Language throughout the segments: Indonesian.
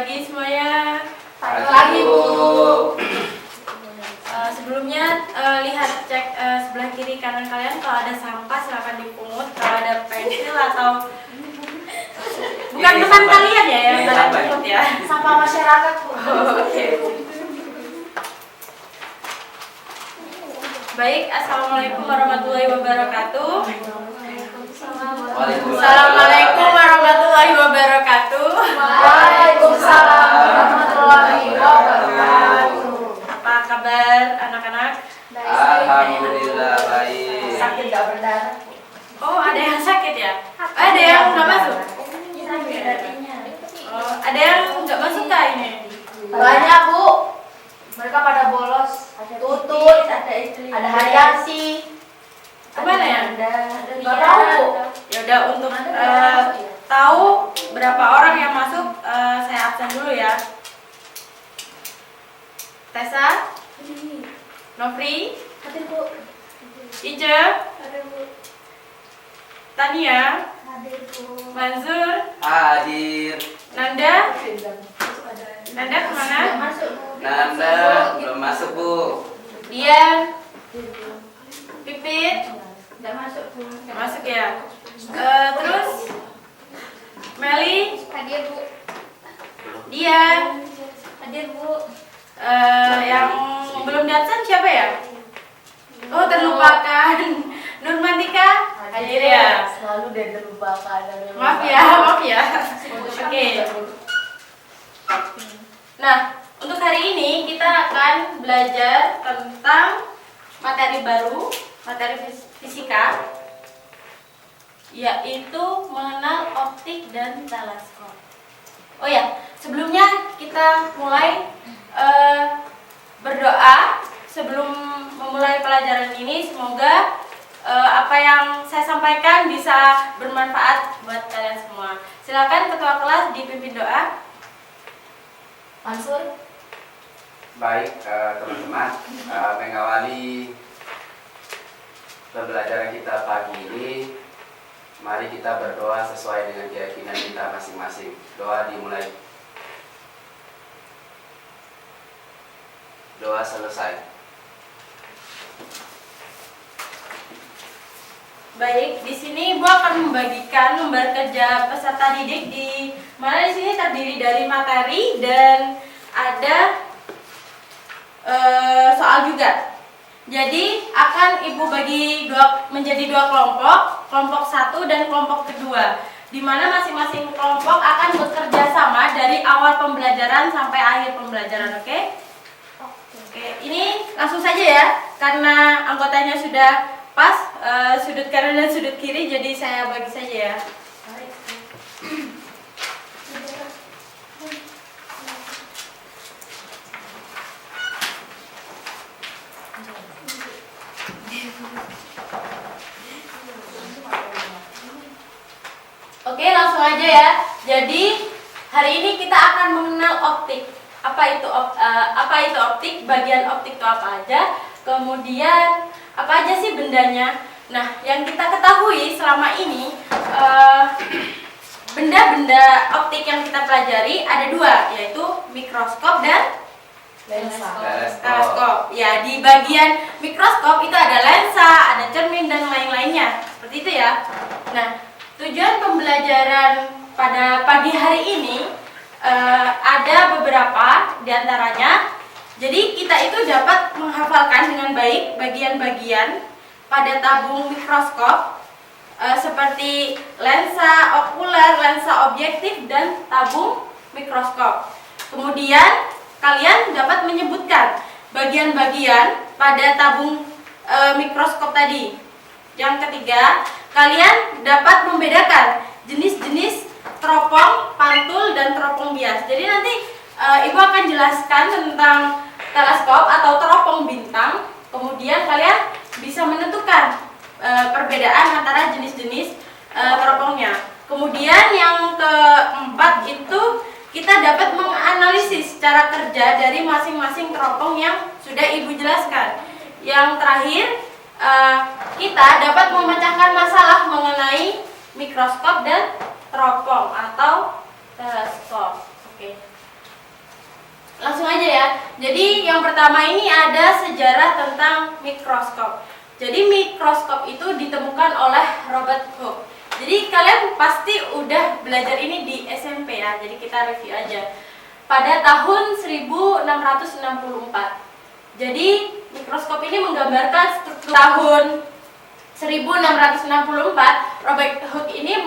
pagi semuanya. Pagi, Bu. Sebelumnya lihat cek sebelah kiri kanan kalian, kalau ada sampah silakan dipungut. Kalau ada pensil atau bukan teman kalian ya yang kalian pungut ya. Sampah masyarakat, Bu. Oke. Baik, assalamualaikum warahmatullahi wabarakatuh. Assalamualaikum warahmatullahi wabarakatuh. Waalaikumsalam warahmatullahi wabarakatuh. Apa kabar anak-anak? Alhamdulillah baik. Sakit gak berdarah? Oh, ada yang sakit ya? Ada yang nggak masuk? Oh, ada yang nggak masuk kah ini? Banyak, Bu. Mereka pada bolos. Tutut, ada Haryasi. Kemana ya? Gak tahu, Bu. Ya udah, untuk tahu berapa orang yang masuk, saya absen dulu ya. Tessa, Nofri, Hadir, Bu. Ice, Tania, Hadir, Bu. Manzur, Hadir. Nanda. Nanda kemana? Masuk, Bu. Nanda belum masuk, Bu. Dian, Pipit, Gak masuk, Bu. nggak masuk ya. Terus Meli, Hadir, Bu. Dian, Hadir, Bu. yang belum datang siapa ya? Oh, terlupakan. Nurmantika hadir ya. Selalu dia terlupakan. Maaf ya, maaf ya. Oke. Nah, untuk hari ini kita akan belajar tentang materi baru, materi fisika, yaitu mengenal optik dan teleskop. Oh ya, sebelumnya kita mulai berdoa sebelum memulai pelajaran ini. Semoga apa yang saya sampaikan bisa bermanfaat buat kalian semua. Silakan ketua kelas dipimpin doa. Mansur. Baik, teman-teman, mengawali pembelajaran kita pagi ini, mari kita berdoa sesuai dengan keyakinan kita masing-masing. Doa dimulai. Doa selesai. Baik, di sini Ibu akan membagikan lembar kerja peserta didik di mana di sini terdiri dari materi dan ada soal juga. Jadi akan Ibu bagi menjadi dua kelompok, kelompok 1 dan kelompok kedua, di mana masing-masing kelompok akan bekerja sama dari awal pembelajaran sampai akhir pembelajaran. Oke? Oke, ini langsung saja ya, karena anggotanya sudah pas sudut kanan dan sudut kiri, jadi saya bagi saja ya. Oke, langsung aja ya. Jadi hari ini kita akan mengenal optik. Apa itu optik? Bagian optik itu apa aja? Kemudian apa aja sih bendanya? Nah, yang kita ketahui selama ini benda-benda optik yang kita pelajari ada dua, yaitu mikroskop dan teleskop. Ya, di bagian mikroskop itu ada lensa, ada cermin dan lain-lainnya. Seperti itu ya. Nah, tujuan pembelajaran pada pagi hari ini ada beberapa diantaranya. Jadi kita itu dapat menghafalkan dengan baik bagian-bagian pada tabung mikroskop seperti lensa okuler, lensa objektif, dan tabung mikroskop. Kemudian kalian dapat menyebutkan bagian-bagian pada tabung mikroskop tadi. Yang ketiga, kalian dapat membedakan jenis-jenis teropong, pantul, dan teropong bias. Jadi nanti Ibu akan jelaskan tentang teleskop atau teropong bintang. Kemudian kalian bisa menentukan perbedaan antara jenis-jenis teropongnya. Kemudian yang keempat itu kita dapat menganalisis cara kerja dari masing-masing teropong yang sudah Ibu jelaskan. Yang terakhir, kita dapat memecahkan masalah mengenai mikroskop dan teropong atau teleskop. Oke. Langsung aja ya. Jadi yang pertama ini ada sejarah tentang mikroskop. Jadi mikroskop itu ditemukan oleh Robert Hooke. Jadi kalian pasti udah belajar ini di SMP ya. Jadi kita review aja. Pada tahun 1664. Jadi mikroskop ini menggambarkan struktur. Tahun 1664 Robert Hooke ini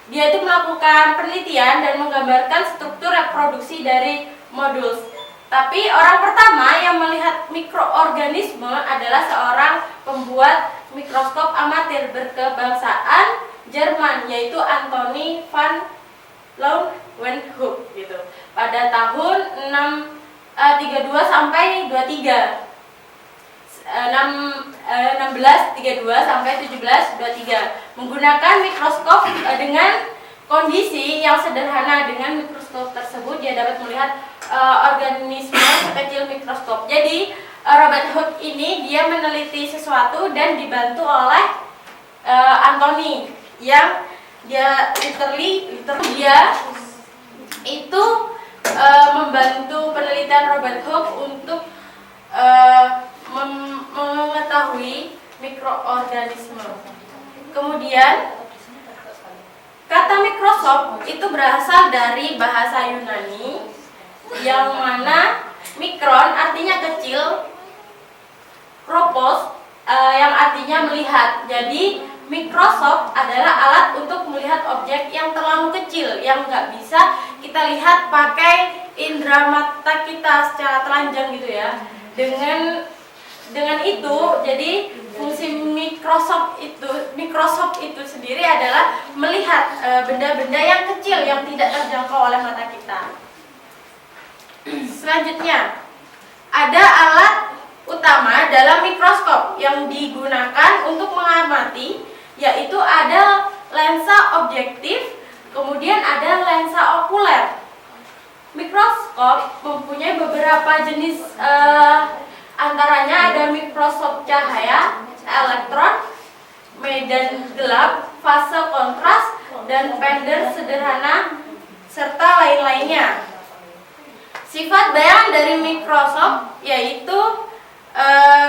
dia itu melakukan penelitian dan menggambarkan struktur reproduksi dari modulus. Tapi orang pertama yang melihat mikroorganisme adalah seorang pembuat mikroskop amatir berkebangsaan Jerman, yaitu Anthony van Leeuwenhoek gitu. Pada tahun 632 sampai 23. 1632 sampai 1723 menggunakan mikroskop dengan kondisi yang sederhana. Dengan mikroskop tersebut dia dapat melihat organisme sekecil mikroskop. Jadi Robert Hooke ini dia meneliti sesuatu dan dibantu oleh Anthony yang dia literally dia itu membantu penelitian Robert Hooke untuk mengetahui mikroorganisme. Kemudian kata mikroskop itu berasal dari bahasa Yunani yang mana mikron artinya kecil, kropos yang artinya melihat. Jadi mikroskop adalah alat untuk melihat objek yang terlalu kecil yang nggak bisa kita lihat pakai indera mata kita secara telanjang gitu ya. Dengan itu, jadi fungsi mikroskop itu sendiri adalah melihat benda-benda yang kecil yang tidak terjangkau oleh mata kita. Selanjutnya, ada alat utama dalam mikroskop yang digunakan untuk mengamati, yaitu ada lensa objektif, kemudian ada lensa okuler. Mikroskop mempunyai beberapa jenis, antaranya ada mikroskop cahaya, elektron, medan gelap, fase kontras, dan pendek sederhana, serta lain-lainnya. Sifat bayangan dari mikroskop yaitu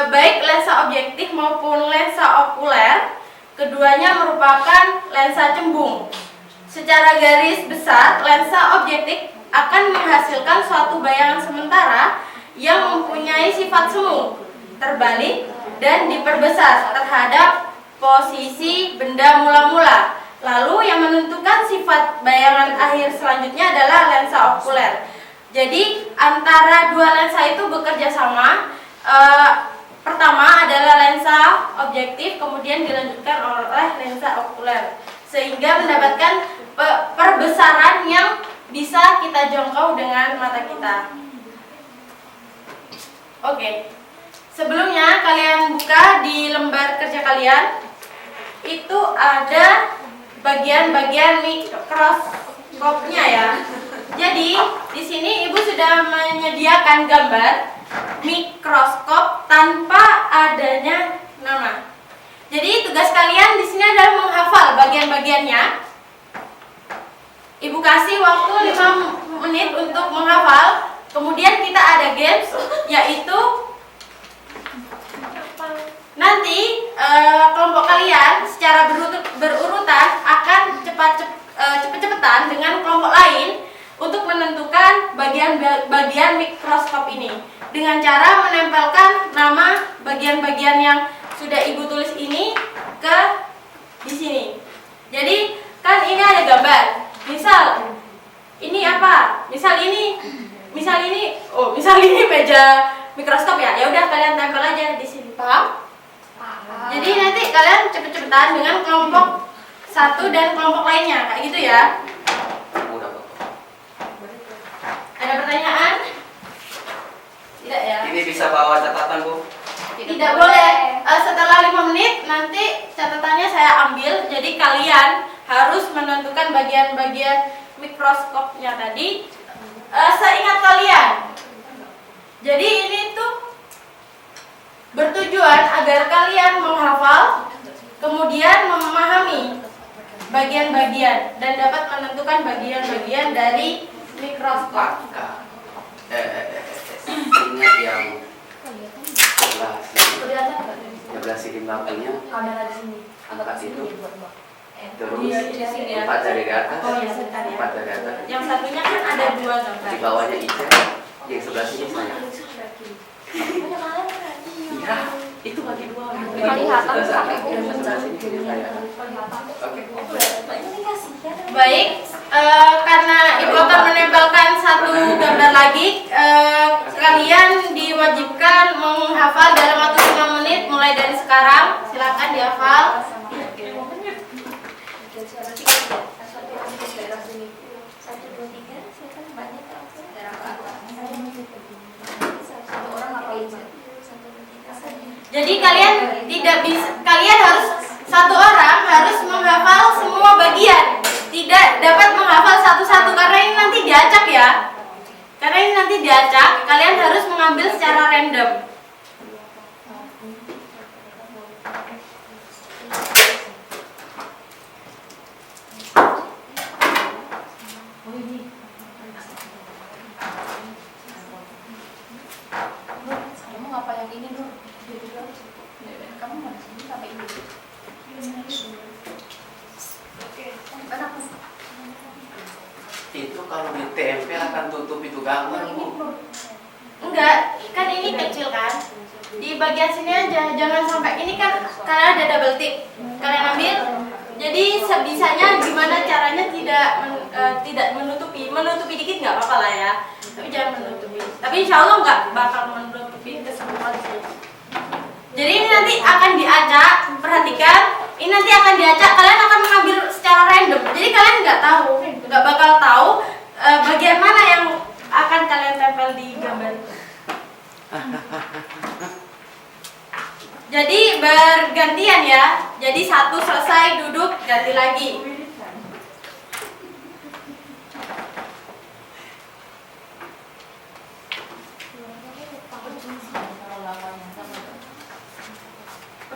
baik lensa objektif maupun lensa okuler, keduanya merupakan lensa cembung. Secara garis besar, lensa objektif akan menghasilkan suatu bayangan sementara yang mempunyai sifat semu, terbalik, dan diperbesar terhadap posisi benda mula-mula. Lalu yang menentukan sifat bayangan akhir selanjutnya adalah lensa okuler. Jadi antara dua lensa itu bekerja sama. Pertama adalah lensa objektif, kemudian dilanjutkan oleh lensa okuler, sehingga mendapatkan perbesaran yang bisa kita jangkau dengan mata kita. Oke, sebelumnya kalian buka di lembar kerja kalian, itu ada bagian-bagian mikroskopnya ya. Jadi di sini ibu sudah menyediakan gambar mikroskop tanpa adanya nama. Jadi tugas kalian di sini adalah menghafal bagian-bagiannya. Ibu kasih waktu 5 menit untuk menghafal. Kemudian kita ada games, yaitu nanti kelompok kalian secara berurutan akan cepet-cepetan dengan kelompok lain untuk menentukan bagian mikroskop ini dengan cara menempelkan nama bagian-bagian yang sudah ibu tulis ini ke di sini. Jadi kan ini ada gambar. Misal ini apa? Misal ini meja mikroskop ya. Ya udah kalian tempel aja di sini, paham? Jadi nanti kalian cepet-cepetan dengan kelompok satu dan kelompok lainnya, kayak gitu ya. Ada pertanyaan? Tidak ya? Ini bisa bawa catatan, Bu? Tidak boleh. Setelah 5 menit nanti catatannya saya ambil. Jadi kalian harus menentukan bagian-bagian mikroskopnya tadi seingat kalian. Jadi ini tuh bertujuan agar kalian menghafal, kemudian memahami bagian-bagian dan dapat menentukan bagian-bagian dari mikroskop. waktunya Kamera di sini. angkat itu. buat Mbak. Terus Iya, di sini ya. 4 dari atas. Oh ya, sebentar ya. 4 dari atas. Yang satunya kan ada 2 gambar. Di bawahnya Ica, yang sebelah sini saya. Iya, itu bagi 2. Kelihatan sampai sebelah sini saya. Oke. Baik, karena Ibu akan menempelkan 1 gambar lagi, kalian diwajibkan menghafal dalam waktu 5 menit mulai dari sekarang. Silakan dihafal. Jadi kalian tidak bisa, kalian harus 1 orang harus menghafal semua bagian. Tidak dapat menghafal satu-satu karena ini nanti diacak ya. Karena ini nanti diacak, kalian harus mengambil secara random. Kamu ngapa yang ini dulu? Kamu mana sini sampai ini? Itu kalau ditempel akan tutup itu gambar, Bu. Enggak, kan ini kecil kan. Di bagian sini aja, jangan sampai ini kan karena ada double tick. Kalian ambil. Jadi sebisanya gimana caranya tidak menutupi dikit nggak apa-apa lah ya. Tapi jangan menutupi. Tapi insya Allah nggak bakal menutupi keseluruhan sih. Jadi ini nanti akan diacak, perhatikan. Ini nanti akan diacak, kalian akan mengambil secara random. Jadi kalian nggak bakal tahu bagian mana yang akan kalian tempel di gambar itu. Jadi bergantian ya. Jadi 1 selesai duduk ganti lagi.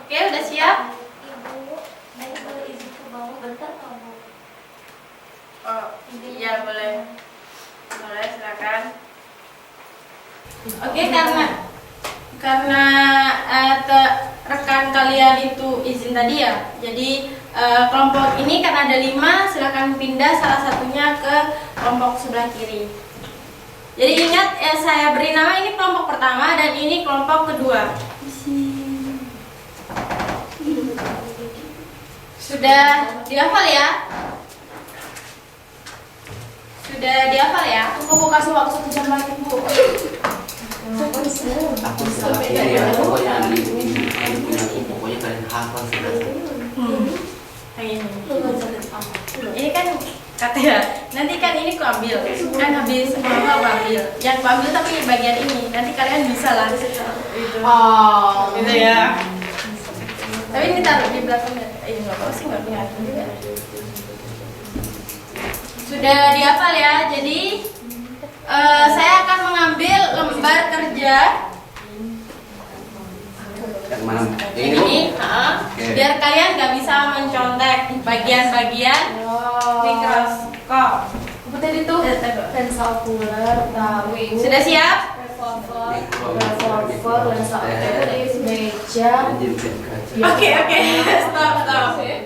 Oke, udah siap? Ibu, saya boleh izin ke bawah bentar kamu. Oh, iya boleh. Boleh, silakan. Oke, karena rekan kalian itu izin tadi ya. Jadi kelompok ini kan ada 5, silakan pindah salah satunya ke kelompok sebelah kiri. Jadi ingat saya beri nama ini kelompok pertama dan ini kelompok kedua. Sudah dihafal ya? Sudah dihafal ya? Aku kasih waktu 1 jam lagi, Bu. Aku salah ya, pokoknya pokoknya kalian hafal sudah. Ini kan kata ya, nanti kan ini ku ambil, kan habis semua aku ambil. Yang ku ambil tapi bagian ini, nanti kalian bisa lah. Oh, Gitu ya. Tapi ini taruh di belakangnya. Nggak apa sih, nggak kelihatan juga. Sudah dihafal ya. Jadi saya akan mengambil lembar kerja. Yang mana? Ini, biar kalian nggak bisa mencontek bagian-bagian mikroskop. apa tadi tuh? Lensa okuler, tahu. Sudah siap? Revolver, lensa okuler, meja. Oke, stop.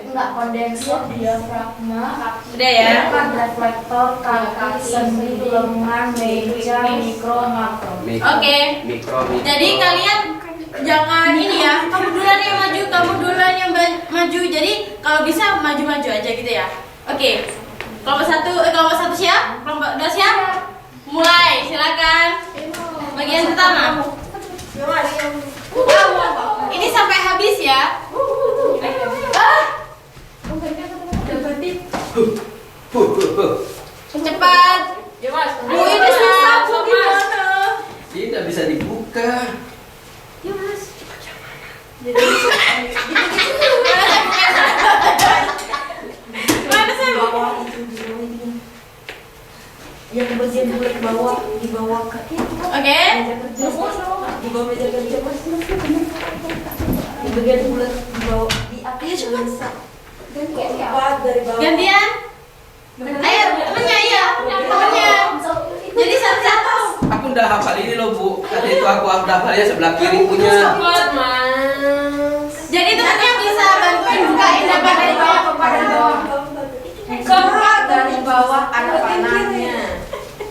Enggak kondensor, diafragma. Sudah ya? Kan reflektor, kaki, sendi, lengan, meja, mikro, makro. Oke. Mikro. Jadi kalian jangan ini ya. Kamu duluan yang maju, kamu duluan yang maju. Jadi kalau bisa maju-maju aja gitu ya. Oke. Kelompok satu siap? Kelompok 2 siap? Mulai, silakan. Bagian pertama. Ini sampai habis ya. Cepat. Bu, ini susah Bu, gimana? Tidak bisa dibuka. Mana saya Bu? Yang bagian bulat bawah, di bawah kaki. Oke. Di bawah meja kerja di bagian bulat di bawah di atas lensa. Dari bawah. Gantian. Ayo, temennya iya, temennya. Jadi satu-satu. Aku udah hafal ini loh, Bu. Tadi itu aku udah hafalnya sebelah kiri punya. Mas. Jadi temannya bisa bantuin bukain dapat dari bawah ke pada bawah. Keempat dari bawah ada panahnya.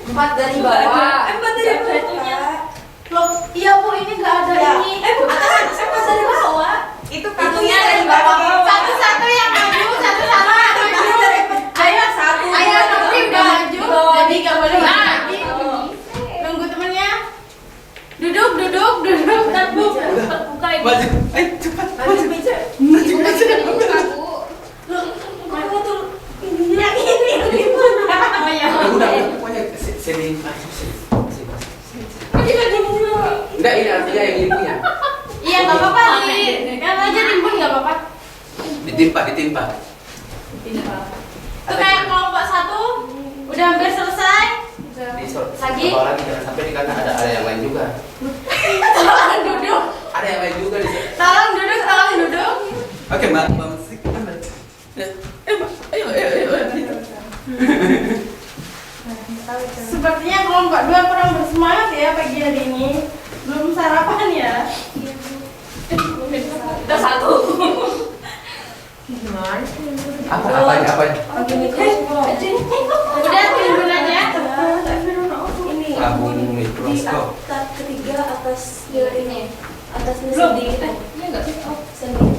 4 dari bawah. 4 dari bawah. Loh, iya Bu, ini nggak ada ini. Atas dari bawah. Itu kartunya dari bawah. Satu-satu yang maju, satu-satu yang maju. Ayo satu. Ayo nanti udah maju. Jadi nggak boleh lagi. Nunggu temennya. Duduk. Ntar Bu, buka ini. Maju, ayo cepat. Maju meja. Yang ini gimana? Oh ya. Udah, pokoknya sini. Enggak, ini artinya yang ibunya. Iya nggak apa-apa kan aja rimbun nggak apa-apa. Ditimpa. Itu kayak kelompok 1 udah hampir selesai. Lagi? Lagi jangan sampai di kanan ada yang lain juga. Tolong duduk. Ada yang lain juga di sini. Tolong duduk. Oke, Mbak Musik. Ayo. Sepertinya kelompok 2 kurang bersemangat ya pagi hari ini. Belum sarapan ya? Udah 1. Apanya? Udah timbun aja. Sabun mikroskop. Ketiga atas ini. Atasnya Belum. sedikit. Iya nggak sih?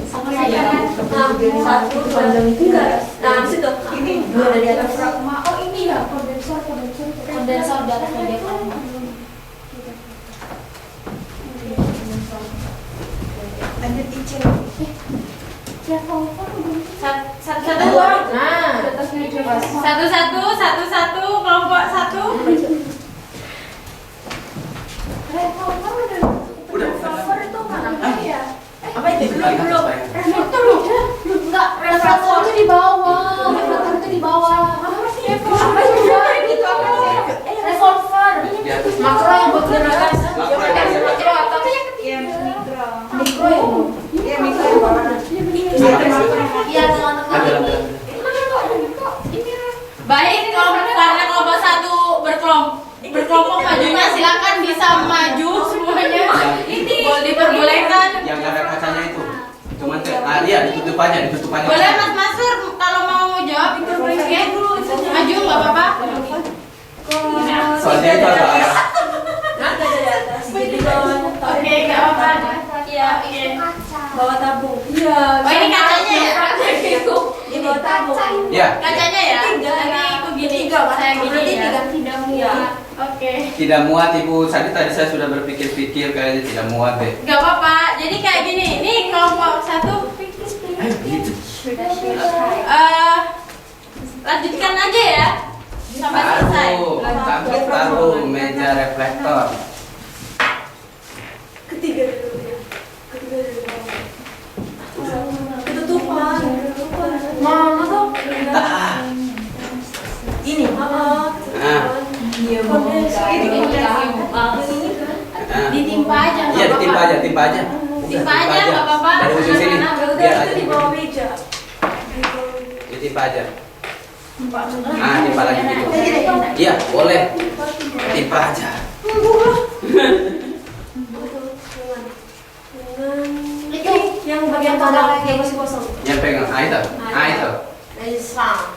Sama saya. Nah, 1 panjang itu. Nah, situ. Ini 2 dari atas. Oh ini ya kondensor. Kondensor di atas meja. Lanjut Icil. Satu. Nah, Satu kelompok 1. apa itu? Belum. Reflektor udah. Enggak, reflektor itu di bawah. Reflektor itu di bawah. Apa sih Apa itu? Revolver. Di atas. Makro yang buat gerakan. Makro yang buat Makro atau Iya, mikro. mikro ya? Iya, mikro yang bawah. Iya, tengah-tengah. Ada. Baik, karena kelompok 1 berkelompok majunya silakan bisa maju semuanya. Ini diperbolehkan. Yang ada kacanya itu. Cuman iya ditutup aja. Boleh Mas Masur kalau mau jawab itu boleh dulu. Maju nggak apa-apa. Soalnya itu agak arah. Ada dari atas. Di bawahnya. Oke, nggak apa-apa. Iya, iya. Bawah tabung. Iya. Oh ini kacanya ya? Di bawah tabung. Ya. Kacanya ya? Nanti aku gini, saya gini ya. Iya. Oke. Tidak muat Ibu. Tadi saya sudah berpikir-pikir kayaknya tidak muat deh. Nggak apa-apa. Jadi kayak gini. Ini kelompok 1. Ayo gitu. Lanjutkan aja ya sampai selesai. Taruh meja reflektor. Ketiga dulu ya. Ketutupan. Mana tuh? Ini. Mama. Nah. Iya, Ditimpa aja nggak Iya, apa-apa. timpa aja. Timpa aja nggak apa-apa. Dari ujung sini. Biar aja. Di bawah meja. Ditimpa aja. Nah, timpa lagi gitu. Iya, boleh. Timpa aja. Itu yang bagian kanan yang masih kosong. Yang pegang. Itu. Lensa.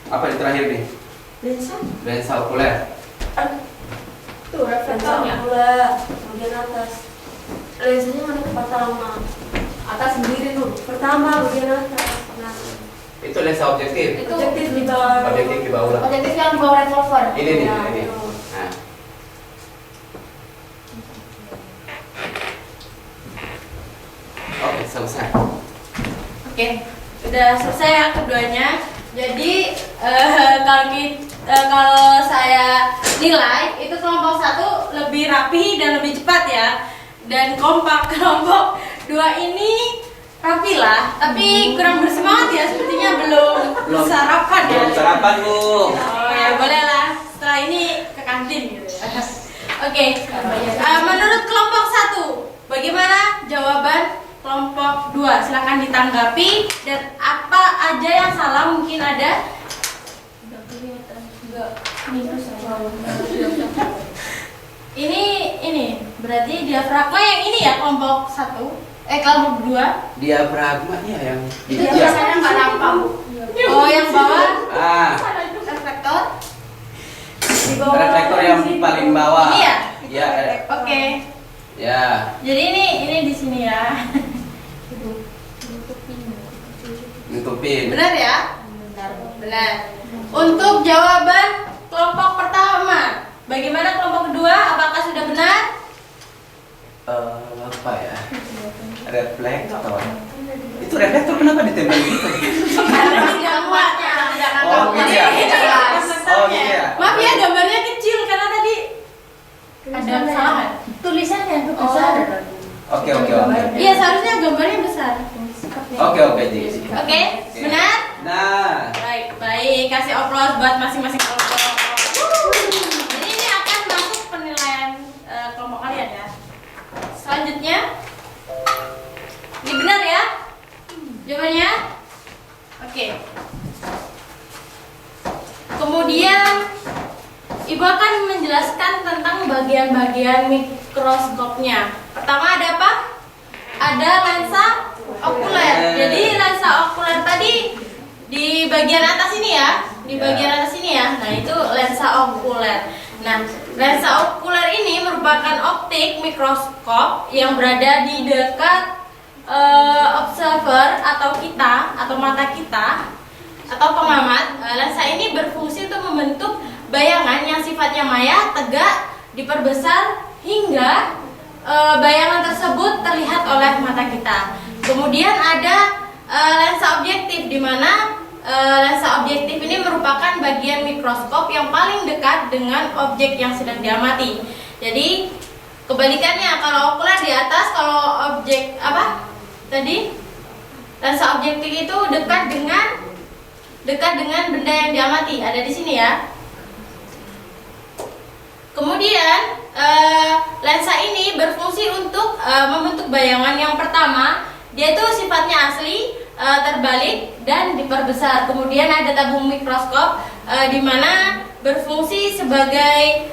Apa yang terakhir nih? Lensa? Lensa okuler. Tuh reflektornya. Bagian atas. Lensanya mana ke pertama? Atas sendiri dulu. Pertama bagian atas. Nah, Itu lensa objektif. itu objektif di bawah. Objektif di bawah. Objektif yang di bawah revolver. Ini nih, Ya, ini. itu. Nah. Oke, selesai. Oke, udah selesai yang keduanya. Jadi kalau saya nilai itu kelompok 1 lebih rapi dan lebih cepat ya, dan kompak. Kelompok 2 ini rapi lah, tapi kurang bersemangat ya, sepertinya belum sarapan ya. Belum sarapan, Bu. Oh ya boleh lah, setelah ini ke kantin gitu ya. Oke, menurut kelompok 1 bagaimana jawaban kelompok 2? Silakan ditanggapi, dan apa aja yang salah mungkin ada. Ini berarti diafragma yang ini ya kelompok 1. Kelompok kedua. Diafragma ya yang Itu ya. biasanya nggak nampak, Bu. Oh, yang bawah Ah, reflektor. Di bawah reflektor yang sini. paling bawah. Ini ya? Ya, Oke. ya. Jadi ini di sini ya. Nutupin. Benar ya? Benar. Untuk jawaban kelompok pertama, bagaimana kelompok kedua? Apakah sudah benar? Apa ya? Reflektor. Itu reflektor kenapa ditempel gitu? Karena tidak muatnya. Oh, gitu ya? Oh, gitu ya? Maaf ya, gambarnya kecil karena tadi ada kesalahan. Tulisannya itu Oh. besar. Oke. Iya, seharusnya gambarnya besar. Oke, Ji. Oke, benar? Nah, Baik. Kasih aplaus buat masing-masing kelompok. Jadi ini akan masuk penilaian kelompok kalian ya. Selanjutnya, ini benar ya? Jawabannya? Oke. Kemudian, Ibu akan menjelaskan tentang bagian-bagian mikroskopnya. Pertama ada apa? Ada lensa okuler. Jadi lensa okuler tadi di bagian atas ini ya, di bagian atas ini ya. Nah itu lensa okuler. Nah lensa okuler ini merupakan optik mikroskop yang berada di dekat observer atau kita atau mata kita atau pengamat. Lensa ini berfungsi untuk membentuk bayangan yang sifatnya maya, tegak, diperbesar hingga bayangan tersebut terlihat oleh mata kita. Kemudian ada lensa objektif, di mana lensa objektif ini merupakan bagian mikroskop yang paling dekat dengan objek yang sedang diamati. Jadi kebalikannya, kalau okuler di atas, kalau objek apa tadi, lensa objektif itu dekat dengan benda yang diamati. Ada di sini ya. Kemudian lensa ini berfungsi untuk membentuk bayangan. Yang pertama, dia itu sifatnya asli, terbalik dan diperbesar. Kemudian ada tabung mikroskop di mana berfungsi sebagai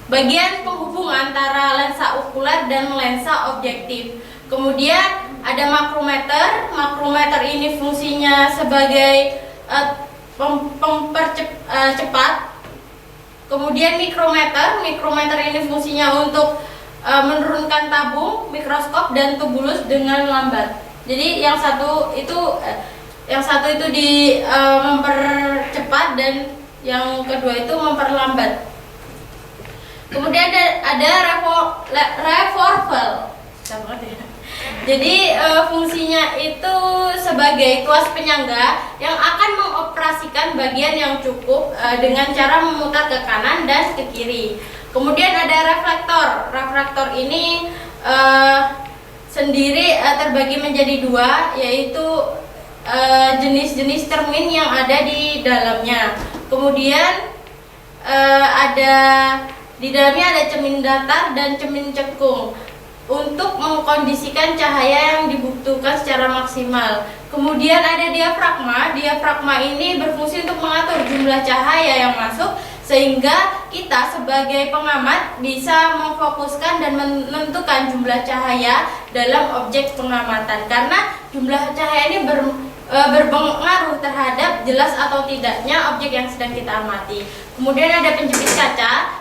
bagian penghubung antara lensa okuler dan lensa objektif. Kemudian ada makrometer. Makrometer ini fungsinya sebagai pempercepat. Kemudian mikrometer ini fungsinya untuk menurunkan tabung mikroskop dan tubulus dengan lambat. Jadi yang satu itu mempercepat dan yang kedua itu memperlambat. Kemudian ada revolver. Jadi fungsinya itu sebagai tuas penyangga yang akan mengoperasikan bagian yang cukup dengan cara memutar ke kanan dan ke kiri. Kemudian ada reflektor. Reflektor ini sendiri terbagi menjadi dua, yaitu jenis-jenis cermin yang ada di dalamnya. Kemudian di dalamnya ada cermin datar dan cermin cekung untuk mengkondisikan cahaya yang dibutuhkan secara maksimal. Kemudian ada diafragma. Diafragma ini berfungsi untuk mengatur jumlah cahaya yang masuk sehingga kita sebagai pengamat bisa memfokuskan dan menentukan jumlah cahaya dalam objek pengamatan. Karena jumlah cahaya ini berpengaruh terhadap jelas atau tidaknya objek yang sedang kita amati. Kemudian ada penjepit kaca.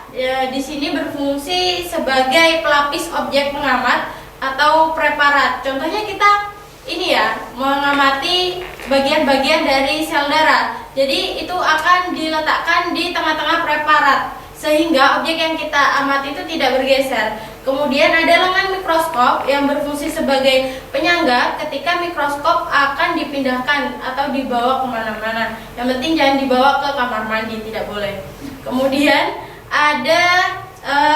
Di sini berfungsi sebagai pelapis objek pengamat atau preparat. Contohnya kita ini ya, mengamati bagian-bagian dari sel darah. Jadi itu akan diletakkan di tengah-tengah preparat sehingga objek yang kita amati itu tidak bergeser. Kemudian ada lengan mikroskop yang berfungsi sebagai penyangga ketika mikroskop akan dipindahkan atau dibawa kemana-mana. Yang penting jangan dibawa ke kamar mandi, tidak boleh. Kemudian ada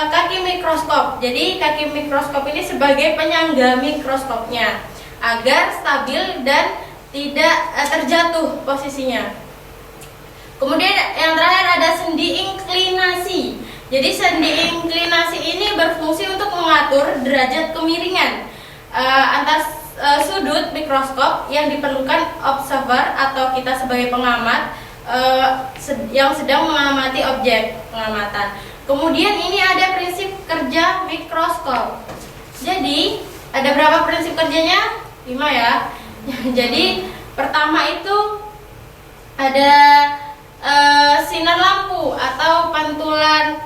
kaki mikroskop. Jadi kaki mikroskop ini sebagai penyangga mikroskopnya agar stabil dan tidak terjatuh posisinya. Kemudian yang terakhir ada sendi inklinasi. Jadi sendi inklinasi ini berfungsi untuk mengatur derajat kemiringan antar sudut mikroskop yang diperlukan observer atau kita sebagai pengamat yang sedang mengamati objek pengamatan. Kemudian ini ada prinsip kerja mikroskop. Jadi ada berapa prinsip kerjanya? 5 ya. Jadi pertama itu ada sinar lampu atau pantulan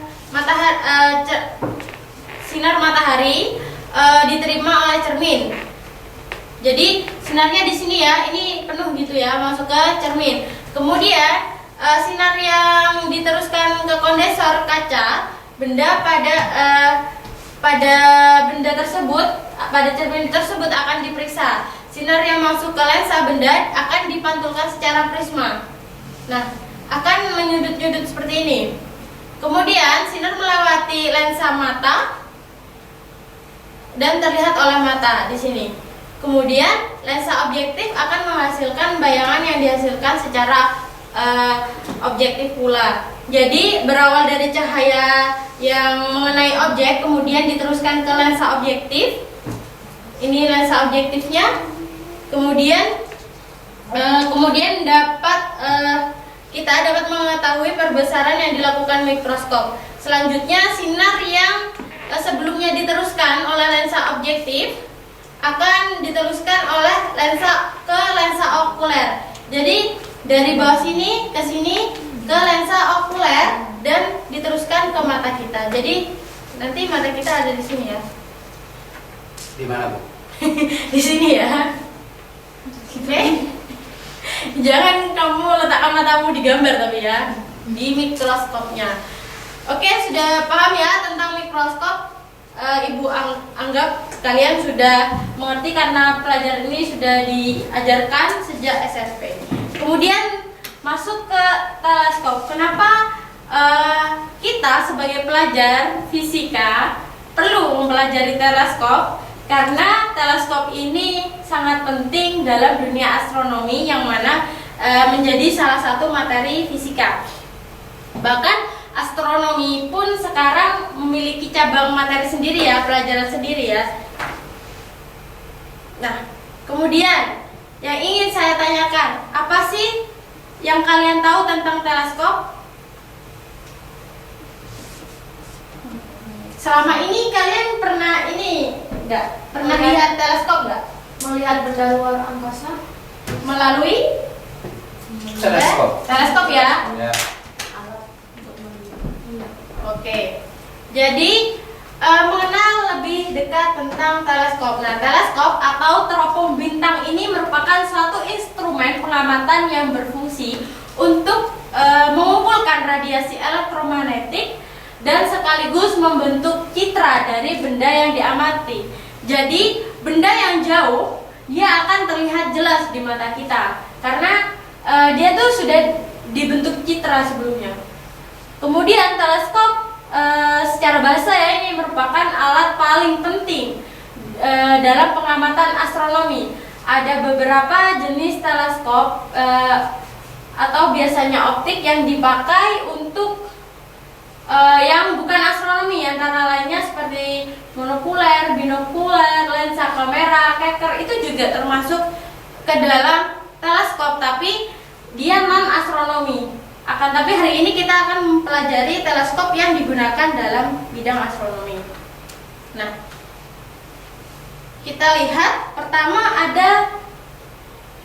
sinar matahari diterima oleh cermin. Jadi sinarnya di sini ya, ini penuh gitu ya, masuk ke cermin. Kemudian sinar yang diteruskan ke kondensor kaca, benda pada benda tersebut, pada cermin tersebut akan diperiksa. Sinar yang masuk ke lensa benda akan dipantulkan secara prisma. Nah, akan menyudut-nyudut seperti ini. Kemudian sinar melewati lensa mata dan terlihat oleh mata di sini. Kemudian lensa objektif akan menghasilkan bayangan yang dihasilkan secara objektif pula. Jadi berawal dari cahaya yang mengenai objek, kemudian diteruskan ke lensa objektif. Ini lensa objektifnya. Kemudian kita dapat mengetahui perbesaran yang dilakukan mikroskop. Selanjutnya sinar yang sebelumnya diteruskan oleh lensa objektif akan diteruskan oleh lensa okuler. Jadi dari bawah sini ke sini ke lensa okuler dan diteruskan ke mata kita. Jadi nanti mata kita ada di sini ya. Di mana, Bu? Di sini ya. Oke. Jangan kamu letakkan matamu di gambar tapi ya, di mikroskopnya. Oke, sudah paham ya tentang mikroskop? Ibu anggap kalian sudah mengerti karena pelajaran ini sudah diajarkan sejak SMP. Kemudian masuk ke teleskop. Kenapa kita sebagai pelajar fisika perlu mempelajari teleskop? Karena teleskop ini sangat penting dalam dunia astronomi yang mana menjadi salah satu materi fisika. Bahkan astronomi pun sekarang memiliki cabang materi sendiri ya, pelajaran sendiri ya. Nah, kemudian yang ingin saya tanyakan, apa sih yang kalian tahu tentang teleskop? Selama ini kalian pernah lihat teleskop nggak? Melihat benda luar angkasa melalui teleskop ya? Ya. Oke. Jadi mengenal lebih dekat tentang teleskop. Nah, teleskop atau teropong bintang ini merupakan suatu instrumen pengamatan yang berfungsi untuk mengumpulkan radiasi elektromagnetik dan sekaligus membentuk citra dari benda yang diamati. Jadi benda yang jauh dia akan terlihat jelas di mata kita karena dia tuh sudah dibentuk citra sebelumnya. Kemudian teleskop secara bahasa ya, ini merupakan alat paling penting dalam pengamatan astronomi. Ada beberapa jenis teleskop atau biasanya optik yang dipakai untuk yang bukan astronomi, antara lainnya seperti monokuler, binokuler, lensa kamera, keker, itu juga termasuk ke dalam teleskop, tapi dia non astronomi. Akan tapi hari ini kita akan mempelajari teleskop yang digunakan dalam bidang astronomi. Nah, kita lihat pertama ada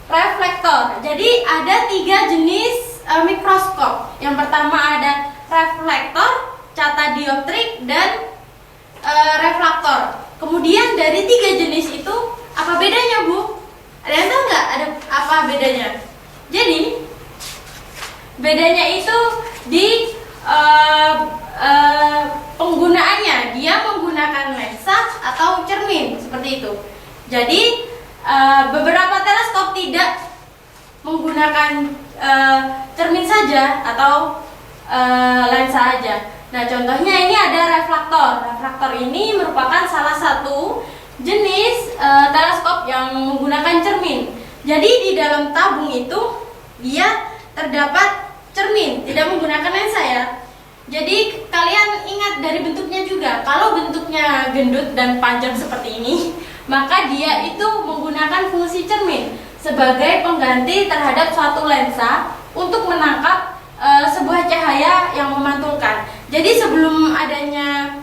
reflektor. Jadi ada 3 jenis mikroskop. Yang pertama ada reflektor, catadioptrik, dan reflektor. Kemudian dari 3 jenis itu apa bedanya, Bu? Ada yang tahu nggak ada apa bedanya? Jadi bedanya itu di penggunaannya. Dia menggunakan lensa atau cermin seperti itu. Jadi beberapa teleskop tidak menggunakan cermin saja atau lensa aja. Nah, contohnya ini ada reflektor. Reflektor ini merupakan salah satu jenis teleskop yang menggunakan cermin. Jadi di dalam tabung itu dia terdapat cermin, tidak menggunakan lensa ya. Jadi kalian ingat dari bentuknya juga. Kalau bentuknya gendut dan panjang seperti ini, maka dia itu menggunakan fungsi cermin sebagai pengganti terhadap suatu lensa untuk menangkap sebuah cahaya yang memantulkan. Jadi sebelum adanya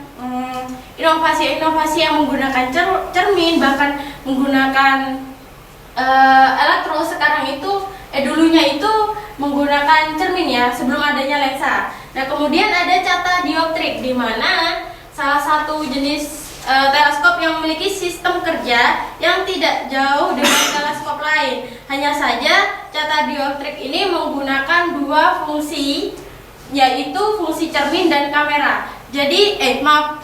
inovasi-inovasi yang menggunakan cermin, bahkan menggunakan elektro sekarang itu dulunya itu menggunakan cermin ya, sebelum adanya lensa. Nah, kemudian ada catadioptrik, di mana salah satu jenis teleskop yang memiliki sistem kerja yang tidak jauh dengan teleskop lain. Hanya saja catadioptrik ini menggunakan dua fungsi, yaitu fungsi cermin dan kamera. Jadi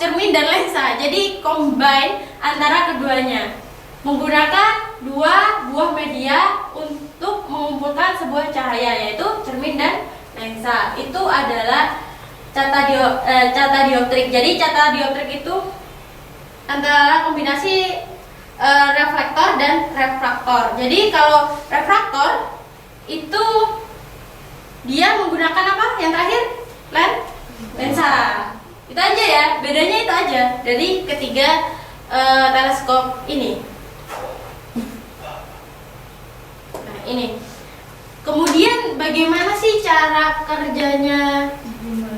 cermin dan lensa. Jadi combine antara keduanya, menggunakan dua buah media untuk mengumpulkan sebuah cahaya, yaitu cermin dan lensa. Itu adalah catadioptrik. Jadi catadioptrik itu antara kombinasi reflektor dan refraktor. Jadi kalau refraktor itu dia menggunakan apa? Yang terakhir lensa. Itu aja ya, bedanya itu aja dari ketiga teleskop ini. Nah, ini. Kemudian bagaimana sih cara kerjanya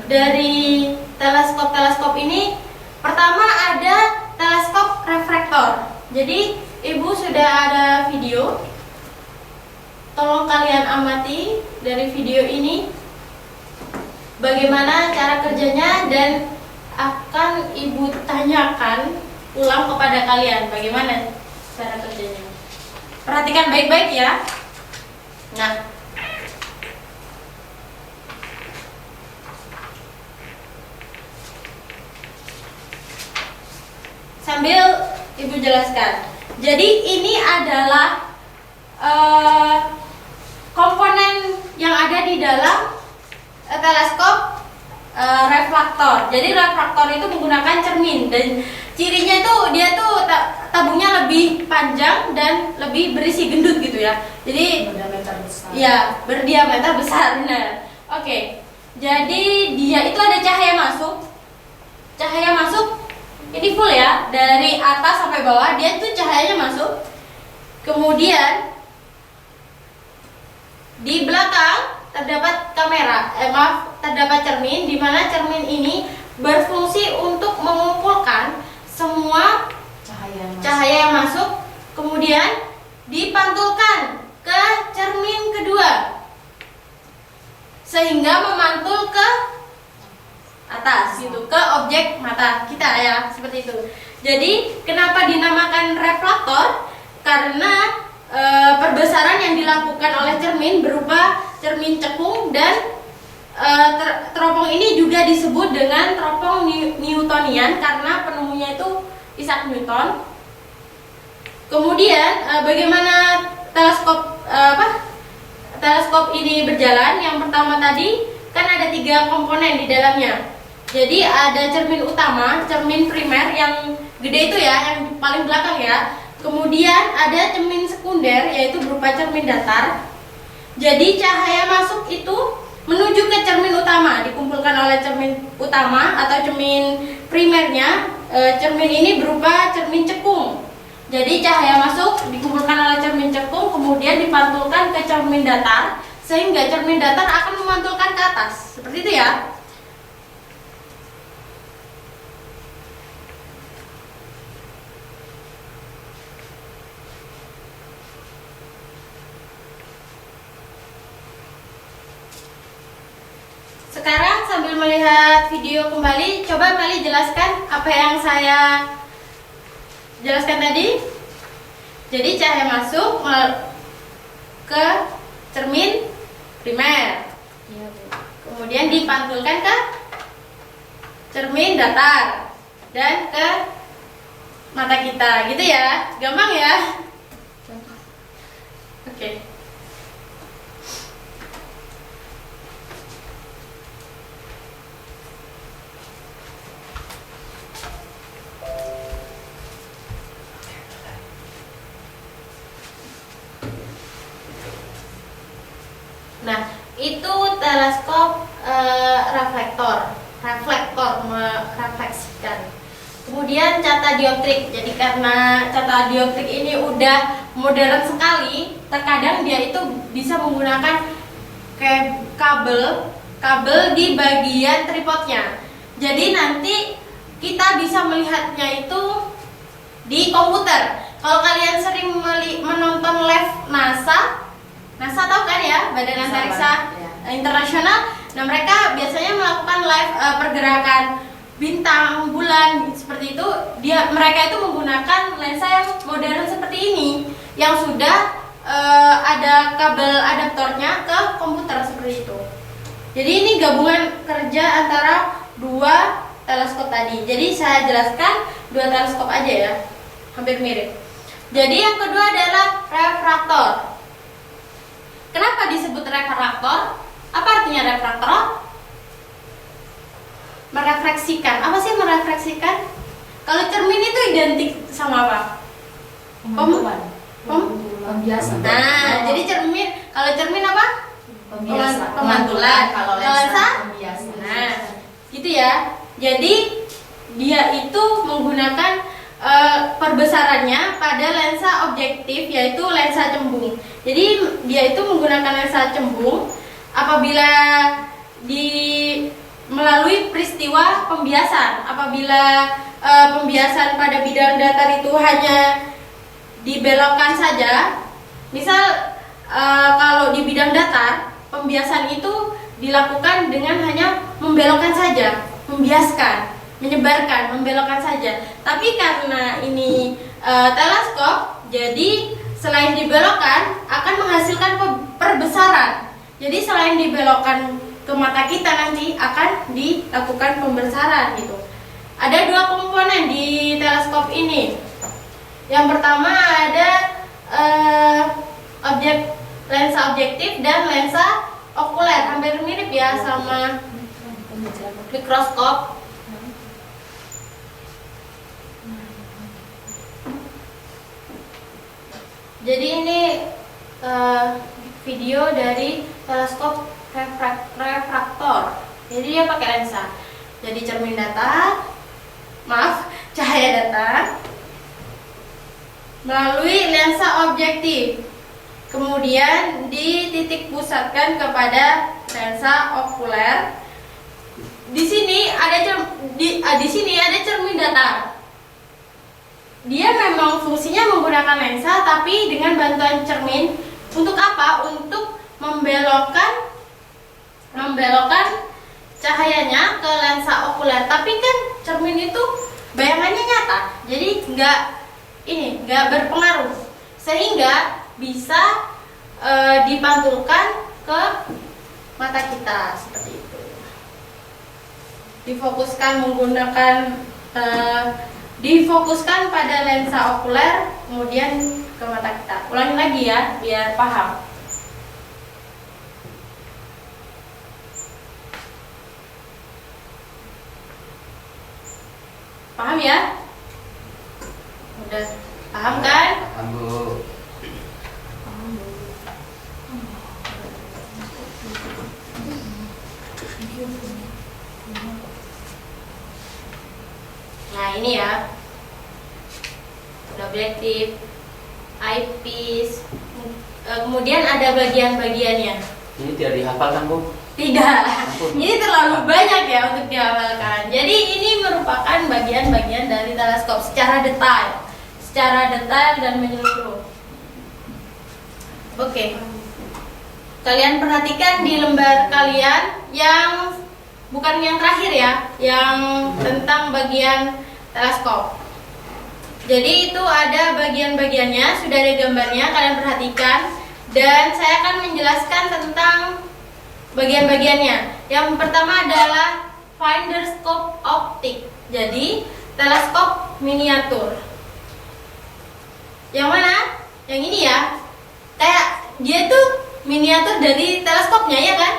dari teleskop-teleskop ini? Pertama ada teleskop refraktor. Jadi ibu sudah ada video. Tolong kalian amati dari video ini bagaimana cara kerjanya, dan akan ibu tanyakan ulang kepada kalian bagaimana cara kerjanya. Perhatikan baik-baik ya. Nah, sambil ibu jelaskan. Jadi ini adalah komponen yang ada di dalam teleskop refraktor. Jadi refraktor itu menggunakan cermin, dan cirinya itu dia tuh tabungnya lebih panjang dan lebih berisi gendut gitu ya. Jadi Berdiameter besar. ya, berdiameter besar, benar. Oke. Jadi dia itu ada cahaya masuk. Cahaya masuk ini full ya, dari atas sampai bawah dia tuh cahayanya masuk. Kemudian di belakang terdapat terdapat cermin, di mana cermin ini berfungsi untuk mengumpulkan semua cahaya yang masuk, kemudian dipantulkan ke cermin kedua sehingga memantul ke atas gitu, ke objek mata kita ya, seperti itu. Jadi kenapa dinamakan reflektor? Karena perbesaran yang dilakukan oleh cermin berupa cermin cekung, dan teropong ini juga disebut dengan teropong Newtonian karena penemunya itu Isaac Newton. Kemudian bagaimana teleskop ini berjalan? Yang pertama tadi kan ada 3 komponen di dalamnya. Jadi ada cermin utama, cermin primer yang gede itu ya, yang paling belakang ya. Kemudian ada cermin sekunder, yaitu berupa cermin datar. Jadi cahaya masuk itu menuju ke cermin utama, dikumpulkan oleh cermin utama atau cermin primernya. Cermin ini berupa cermin cekung. Jadi cahaya masuk dikumpulkan oleh cermin cekung, kemudian dipantulkan ke cermin datar, sehingga cermin datar akan memantulkan ke atas. Seperti itu ya. Sekarang sambil melihat video kembali, coba Meli jelaskan apa yang saya jelaskan tadi. Jadi cahaya masuk ke cermin primer, kemudian dipantulkan ke cermin datar dan ke mata kita, gitu ya. Gampang ya? Oke. Nah, itu teleskop reflektor merefleksikan. Kemudian catadioptrik. Jadi karena catadioptrik ini udah modern sekali, terkadang dia itu bisa menggunakan kabel di bagian tripodnya. Jadi nanti kita bisa melihatnya itu di komputer. Kalau kalian sering menonton live NASA tahu kan ya, Badan Antariksa Internasional. Nah, mereka biasanya melakukan live pergerakan bintang, bulan seperti itu. Mereka itu menggunakan lensa yang modern seperti ini, yang sudah ada kabel adaptornya ke komputer seperti itu. Jadi ini gabungan kerja antara dua teleskop tadi. Jadi saya jelaskan dua teleskop aja ya, hampir mirip. Jadi yang kedua adalah refraktor. Kenapa disebut refraktor? Apa artinya refraktor? Merefleksikan. Apa sih merefleksikan? Kalau cermin itu identik sama apa? Pembiasan. Nah, jadi kalau cermin apa? Pemantulan. Kalau lensa pembiasan. Nah, gitu ya. Jadi dia itu menggunakan perbesarannya pada lensa objektif, yaitu lensa cembung. Jadi dia itu menggunakan lensa cembung apabila melalui peristiwa pembiasan. Apabila pembiasan pada bidang datar itu hanya dibelokkan saja, misal kalau di bidang datar pembiasan itu dilakukan dengan hanya membelokkan saja, membiaskan, menyebarkan, membelokkan saja. Tapi karena ini teleskop, jadi selain dibelokkan akan menghasilkan perbesaran. Jadi selain dibelokkan ke mata kita, nanti akan dilakukan pembesaran gitu. Ada dua komponen di teleskop ini. Yang pertama ada lensa objektif dan lensa okuler, hampir mirip ya sama mikroskop. Jadi ini video dari teleskop refraktor. Jadi dia pakai lensa. Jadi cermin datar, cahaya datar melalui lensa objektif, kemudian dititik pusatkan kepada lensa okuler. Di sini ada cermin datar. Dia memang fungsinya menggunakan lensa, tapi dengan bantuan cermin. Untuk apa? Untuk membelokkan cahayanya ke lensa okuler. Tapi kan cermin itu bayangannya nyata, jadi nggak berpengaruh, sehingga bisa dipantulkan ke mata kita seperti itu. Difokuskan pada lensa okuler, kemudian ke mata kita. Ulangi lagi ya, biar paham. Paham ya? Udah paham kan? Paham, Bu. Nah ini ya, objektif, eyepiece, kemudian ada bagian-bagiannya. Ini tidak dihafalkan, Bu? Tidak, ini terlalu banyak ya untuk dihafalkan. Jadi ini merupakan bagian-bagian dari teleskop secara detail dan menyeluruh. Oke, kalian perhatikan di lembar kalian yang bukan yang terakhir ya, yang tentang bagian teleskop. Jadi itu ada bagian-bagiannya, sudah ada gambarnya, kalian perhatikan. Dan saya akan menjelaskan tentang bagian-bagiannya. Yang pertama adalah finder scope optik. Jadi teleskop miniatur. Yang mana? Yang ini ya. Kayak dia tuh miniatur dari teleskopnya ya kan?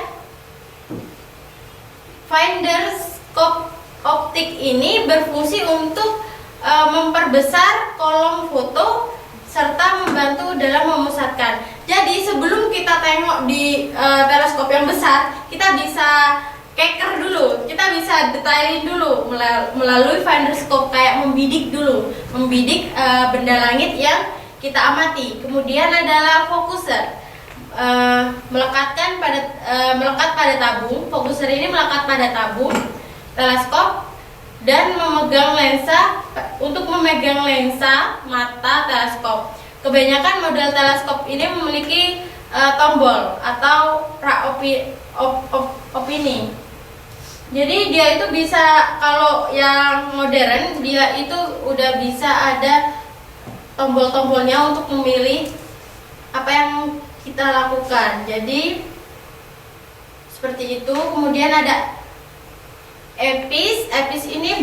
Finder scope optik ini berfungsi untuk memperbesar kolom foto serta membantu dalam memusatkan. Jadi sebelum kita tengok di teleskop yang besar, kita bisa keker dulu, kita bisa detailin dulu melalui finder scope, kayak membidik dulu, benda langit yang kita amati. Kemudian adalah fokuser, melekat pada tabung. Fokuser ini melekat pada tabung teleskop dan memegang lensa mata teleskop. Kebanyakan model teleskop ini memiliki tombol atau rak opini. Jadi dia itu bisa, kalau yang modern dia itu udah bisa ada tombol-tombolnya untuk memilih apa yang kita lakukan. Jadi seperti itu. Kemudian ada EPIS. EPIS ini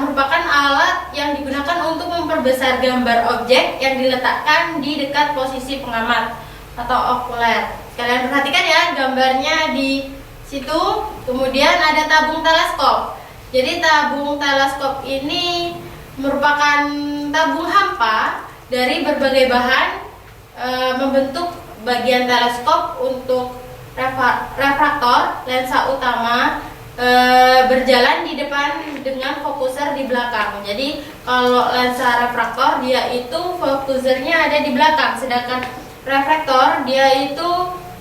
merupakan alat yang digunakan untuk memperbesar gambar objek yang diletakkan di dekat posisi pengamat atau okuler. Kalian perhatikan ya gambarnya di situ. Kemudian ada tabung teleskop. Jadi tabung teleskop ini merupakan tabung hampa dari berbagai bahan, membentuk bagian teleskop untuk refraktor, lensa utama, berjalan di depan dengan fokuser di belakang. Jadi kalau lensa refraktor dia itu fokusernya ada di belakang, sedangkan refraktor dia itu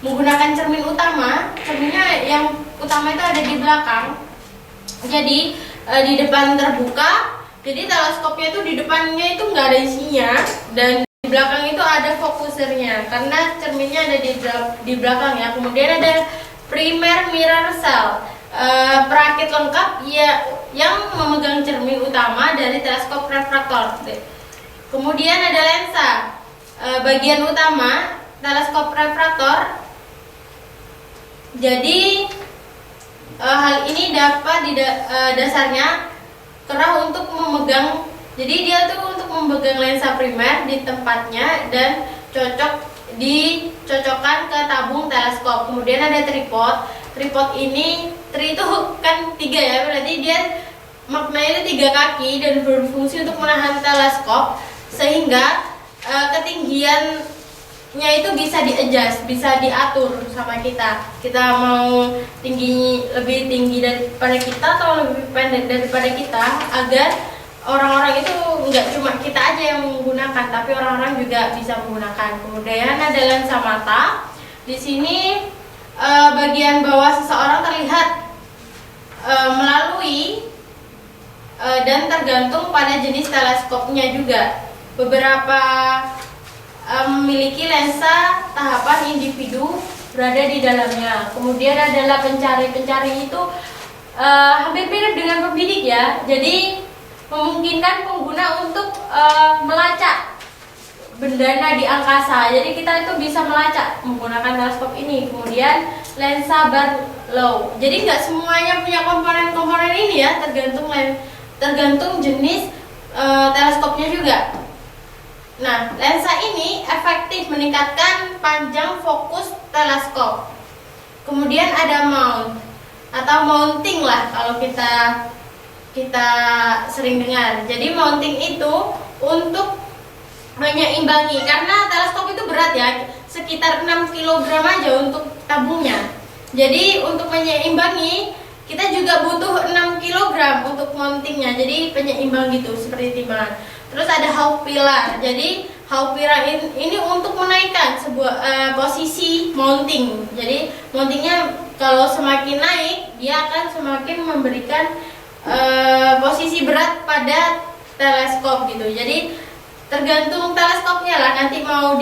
menggunakan cermin utama. Cerminnya yang utama itu ada di belakang. Jadi di depan terbuka. Jadi teleskopnya itu di depannya itu nggak ada isinya, dan di belakang itu ada fokusernya karena cerminnya ada di belakang ya. Kemudian ada primer mirror cell. Perakit lengkap ya yang memegang cermin utama dari teleskop refraktor. Kemudian ada lensa. Bagian utama teleskop refraktor. Jadi hal ini dapat dasarnya kerah untuk memegang. Jadi dia tuh untuk memegang lensa primer di tempatnya dan dicocokkan ke tabung teleskop. Kemudian ada tripod. Tripod ini, itu kan 3 ya, berarti dia maknanya itu 3 kaki dan berfungsi untuk menahan teleskop sehingga ketinggiannya itu bisa di-adjust, bisa diatur sama kita. Kita mau lebih tinggi daripada kita atau lebih pendek daripada kita, agar orang-orang itu nggak cuma kita aja yang menggunakan, tapi orang-orang juga bisa menggunakan. Kemudian ada lensa mata. Di sini bagian bawah seseorang terlihat melalui dan tergantung pada jenis teleskopnya juga. Beberapa memiliki lensa tahapan individu berada di dalamnya. Kemudian adalah pencari itu hampir mirip dengan pembidik ya. Jadi memungkinkan pengguna untuk melacak bendana di angkasa. Jadi kita itu bisa melacak menggunakan teleskop ini. Kemudian lensa Barlow. Jadi nggak semuanya punya komponen-komponen ini ya, tergantung jenis teleskopnya juga. Nah, lensa ini efektif meningkatkan panjang fokus teleskop. Kemudian ada mount atau mounting lah kalau kita sering dengar. Jadi mounting itu untuk menyeimbangi, karena teleskop itu berat ya, sekitar 6 kg aja untuk tabungnya. Jadi untuk menyeimbangi kita juga butuh 6 kg untuk mountingnya. Jadi penyeimbang gitu seperti timbangan. Terus ada Hawk pillar. Jadi Hawk pillar ini untuk menaikkan sebuah posisi mounting. Jadi mountingnya kalau semakin naik dia akan semakin memberikan posisi berat pada teleskop gitu. Jadi tergantung teleskopnya lah nanti mau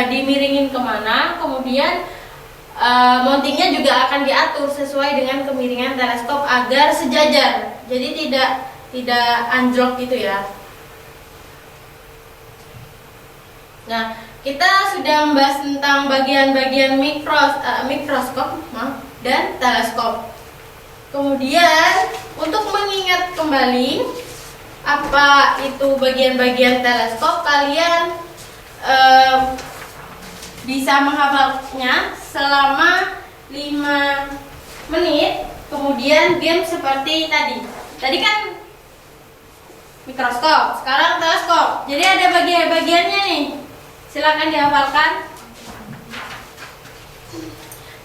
dimiringin kemana. Kemudian mountingnya juga akan diatur sesuai dengan kemiringan teleskop agar sejajar, jadi tidak anjlok gitu ya. Nah, kita sudah membahas tentang bagian-bagian mikroskop dan teleskop. Kemudian untuk mengingat kembali apa itu bagian-bagian teleskop, kalian bisa menghafalnya selama 5 menit. Kemudian game seperti tadi kan mikroskop, sekarang teleskop. Jadi ada bagian-bagiannya nih, silakan dihafalkan.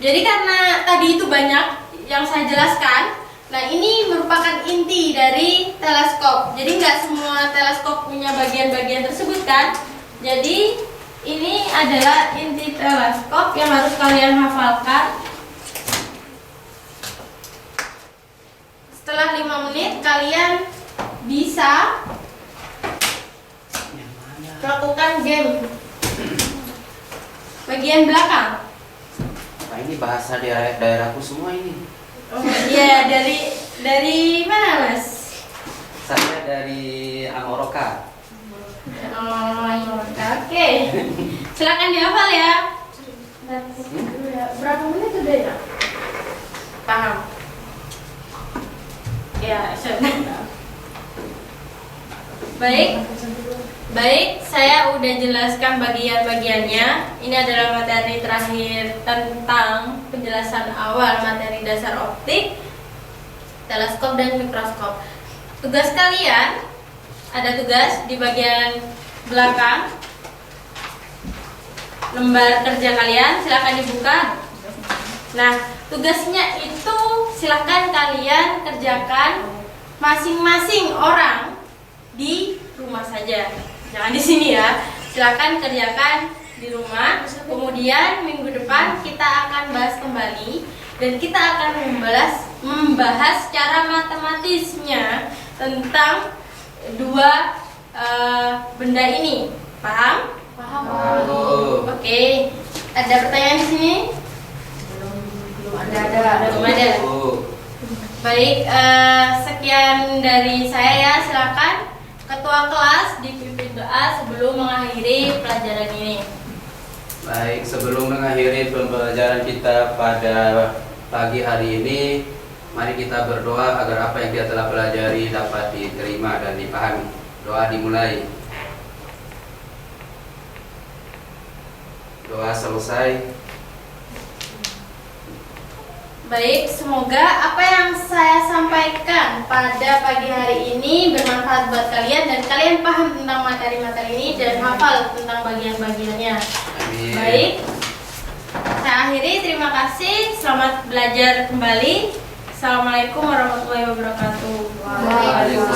Jadi karena tadi itu banyak yang saya jelaskan, nah ini merupakan inti dari teleskop. Jadi nggak semua teleskop punya bagian-bagian tersebut kan. Jadi ini adalah inti teleskop yang harus kalian hafalkan. Setelah 5 menit kalian game. Bagian belakang. Nah, ini bahasa daerahku semua ini. Oh iya, dari mana Mas? Saya dari Amoroka. Oh, oke. Silakan dihafal ya. Berapa menit udah ya? Paham. Ya, sudah. Baik, saya udah jelaskan bagian-bagiannya. Ini adalah materi terakhir tentang penjelasan awal materi dasar optik, teleskop dan mikroskop. Tugas kalian, ada tugas di bagian belakang lembar kerja kalian, silakan dibuka. Nah, tugasnya itu silakan kalian kerjakan masing-masing orang di rumah saja. Jangan di sini ya. Silakan kerjakan di rumah. Kemudian minggu depan kita akan bahas kembali dan kita akan membahas cara matematisnya tentang dua benda ini. Paham? Paham. Oke. Ada pertanyaan di sini? Belum ada. Belum ada. Baik, sekian dari saya ya. Silakan ketua kelas dipimpin doa sebelum mengakhiri pelajaran ini. Baik, sebelum mengakhiri pembelajaran kita pada pagi hari ini, mari kita berdoa agar apa yang kita telah pelajari dapat diterima dan dipahami. Doa dimulai. Doa selesai. Baik, semoga apa yang saya sampaikan pada pagi hari ini bermanfaat buat kalian dan kalian paham tentang materi-materi ini dan hafal tentang bagian-bagiannya. Amin. Baik, saya akhiri. Terima kasih. Selamat belajar kembali. Assalamualaikum warahmatullahi wabarakatuh. Waalaikumsalam.